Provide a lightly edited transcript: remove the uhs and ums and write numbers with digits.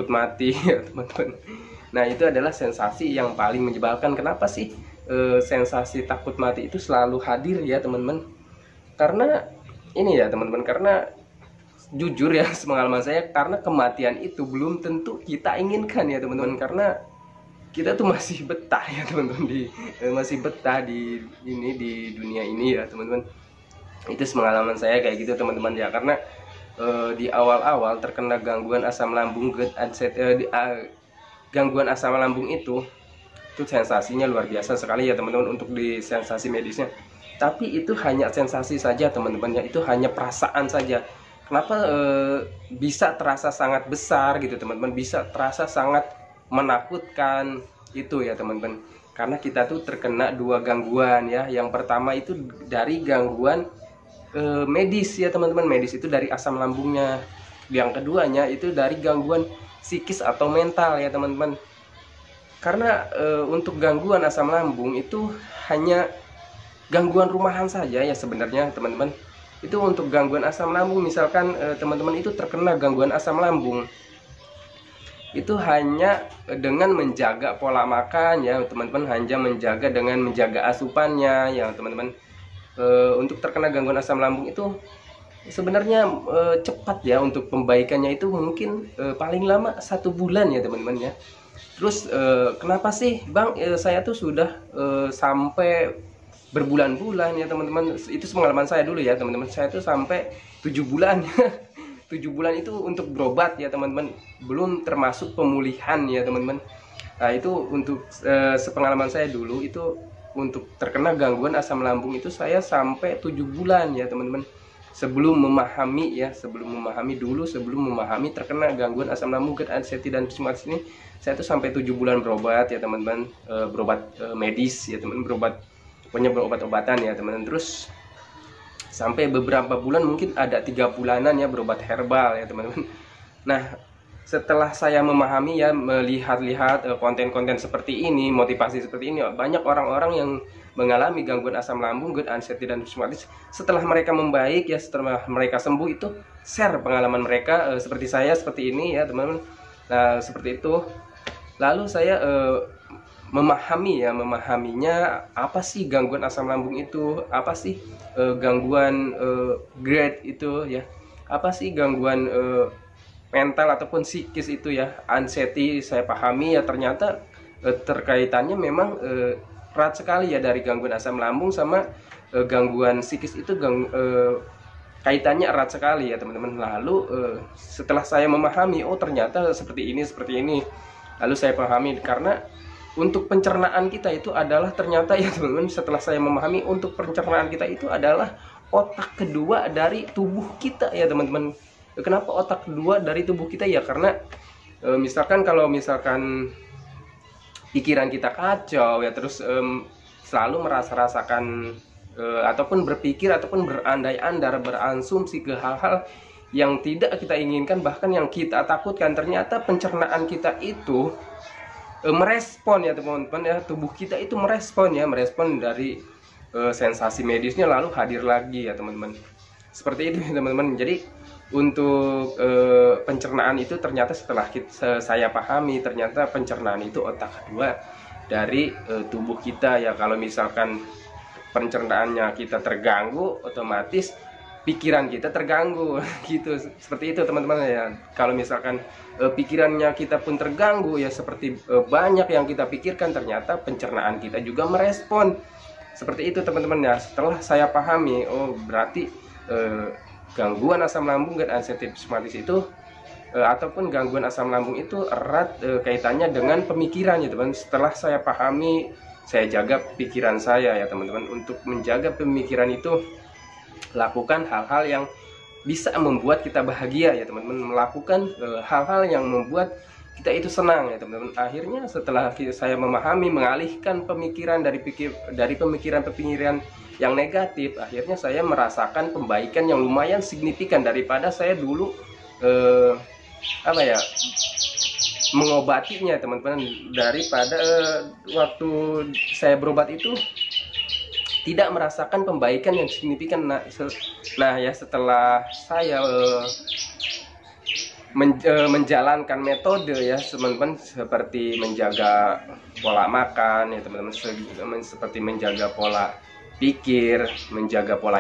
takut mati ya teman-teman. Nah itu adalah sensasi yang paling menyebalkan. Kenapa sih sensasi takut mati itu selalu hadir ya teman-teman? Karena ini ya teman-teman, karena jujur ya sepengalaman saya, karena kematian itu belum tentu kita inginkan ya teman-teman. Karena kita tuh masih betah ya teman-teman, masih betah di ini, di dunia ini ya teman-teman. Itu pengalaman saya kayak gitu teman-teman ya. Karena di awal-awal terkena gangguan asam lambung, gangguan asam lambung itu sensasinya luar biasa sekali ya teman-teman untuk di sensasi medisnya. Tapi itu hanya sensasi saja teman-teman ya, itu hanya perasaan saja. Kenapa bisa terasa sangat besar gitu teman-teman, bisa terasa sangat menakutkan itu ya teman-teman? Karena kita tuh terkena dua gangguan ya. Yang pertama itu dari gangguan medis ya teman-teman, medis itu dari asam lambungnya. Yang keduanya itu dari gangguan psikis atau mental ya teman-teman. Karena untuk gangguan asam lambung itu hanya gangguan rumahan saja ya sebenarnya teman-teman. Itu untuk gangguan asam lambung, misalkan teman-teman itu terkena gangguan asam lambung, itu hanya dengan menjaga pola makan ya teman-teman, hanya menjaga dengan menjaga asupannya ya teman-teman. Untuk terkena gangguan asam lambung itu sebenarnya cepat ya, untuk pembaikannya itu mungkin paling lama 1 bulan ya teman-teman ya. Terus kenapa sih Bang saya tuh sudah sampai berbulan-bulan ya teman-teman? Itu pengalaman saya dulu ya teman-teman, saya tuh sampai 7 bulan 7 bulan itu untuk berobat ya teman-teman, belum termasuk pemulihan ya teman-teman. Nah itu untuk sepengalaman saya dulu, itu untuk terkena gangguan asam lambung itu saya sampai 7 bulan ya teman-teman. Sebelum memahami ya, sebelum memahami terkena gangguan asam lambung, GERD, anxiety dan psikosomatis ini, saya tuh sampai 7 bulan berobat ya teman-teman, berobat medis ya teman-teman, berobat, pokoknya berobat-obatan ya teman-teman. Terus sampai beberapa bulan, mungkin ada 3 bulanan ya berobat herbal ya teman-teman. Nah setelah saya memahami ya, melihat-lihat konten-konten seperti ini, motivasi seperti ini, banyak orang-orang yang mengalami gangguan asam lambung, GERD, anxiety dan psikosomatis. Setelah mereka membaik ya, setelah mereka sembuh, itu share pengalaman mereka seperti saya, seperti ini ya teman-teman. Nah seperti itu. Lalu saya memahaminya, apa sih gangguan asam lambung itu, apa sih gangguan GERD itu ya, apa sih gangguan mental ataupun psikis itu ya, anxiety. Saya pahami ya, ternyata terkaitannya memang erat sekali ya, dari gangguan asam lambung sama gangguan psikis itu kaitannya erat sekali ya teman-teman. Lalu setelah saya memahami, oh ternyata seperti ini, lalu saya pahami, karena untuk pencernaan kita itu adalah, ternyata ya teman-teman, setelah saya memahami, untuk pencernaan kita itu adalah otak kedua dari tubuh kita ya teman-teman. Kenapa otak kedua dari tubuh kita ya? Karena misalkan kalau misalkan pikiran kita kacau ya, terus selalu merasa-rasakan ataupun berpikir ataupun berandai-andar, beransumsi ke hal-hal yang tidak kita inginkan, bahkan yang kita takutkan, ternyata pencernaan kita itu merespon ya teman-teman ya, tubuh kita itu merespon dari sensasi medisnya, lalu hadir lagi ya teman-teman. Seperti itu ya teman-teman. Jadi untuk pencernaan itu ternyata setelah saya pahami, ternyata pencernaan itu otak kedua dari tubuh kita ya. Kalau misalkan pencernaannya kita terganggu, otomatis pikiran kita terganggu gitu. Seperti itu teman-teman ya. Kalau misalkan pikirannya kita pun terganggu ya, seperti banyak yang kita pikirkan, ternyata pencernaan kita juga merespon. Seperti itu teman-teman ya. Setelah saya pahami, oh berarti gangguan asam lambung, GERD, anxiety, psikosomatis itu ataupun gangguan asam lambung itu erat kaitannya dengan pemikiran ya teman. Setelah saya pahami, saya jaga pikiran saya ya teman-teman. Untuk menjaga pemikiran itu, lakukan hal-hal yang bisa membuat kita bahagia ya teman-teman, melakukan hal-hal yang membuat kita itu senang ya teman-teman. Akhirnya setelah saya memahami, mengalihkan pemikiran dari pemikiran-pemikiran yang negatif, akhirnya saya merasakan pembaikan yang lumayan signifikan daripada saya dulu mengobatinya teman-teman. Daripada waktu saya berobat itu tidak merasakan pembaikan yang signifikan. Nah ya setelah saya menjalankan metode ya teman-teman, seperti menjaga pola makan ya teman-teman, seperti menjaga pola pikir, menjaga pola